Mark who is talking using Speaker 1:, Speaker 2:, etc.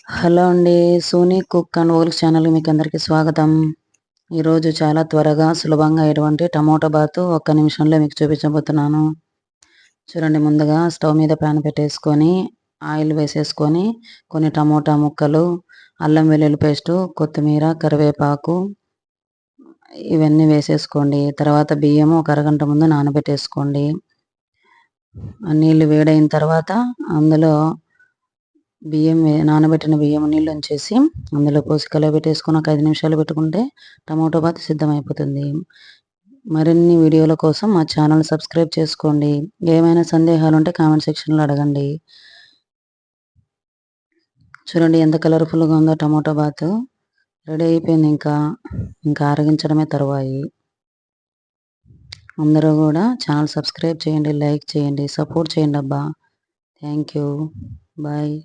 Speaker 1: Hello అండి. Sony cook and world ఛానల్‌కి మీకు అందరికీ స్వాగతం. ఈరోజు చాలా త్వరగా, సులభంగా అయ్యేటువంటి టమోటా బాతు ఒక్క నిమిషంలో మీకు చూపించబోతున్నాను. చూడండి, ముందుగా స్టవ్ మీద ప్యాన్ పెట్టేసుకొని, ఆయిల్ వేసేసుకొని, కొన్ని టమోటా ముక్కలు, అల్లం వెల్లుల్లి పేస్టు, కొత్తిమీర, కరివేపాకు ఇవన్నీ వేసేసుకోండి. తర్వాత బియ్యము ఒక అరగంట ముందు నానబెట్టేసుకోండి. నీళ్ళు వేడైన తర్వాత అందులో నానబెట్టిన బియ్యం నీళ్ళొంచేసి అందులో పోసి కలయబెట్టేసుకొని ఒక 5 నిమిషాలు పెట్టుకుంటే టమోటా బాత్ సిద్ధమైపోతుంది. మరిన్ని వీడియోల కోసం మా ఛానల్ సబ్స్క్రైబ్ చేసుకోండి. ఏమైనా సందేహాలుంటే కామెంట్ సెక్షన్‌లో అడగండి. చూడండి ఎంత కలర్‌ఫుల్‌గా ఉందో టమోటా బాతు. రెడీ అయిపోయింది ఇంకా ఆరగించడమే తరువాయి. అందరూ కూడా ఛానల్ సబ్స్క్రైబ్ చేయండి, లైక్ చేయండి, సపోర్ట్ చేయండబ్బా. Thank you. బాయ్.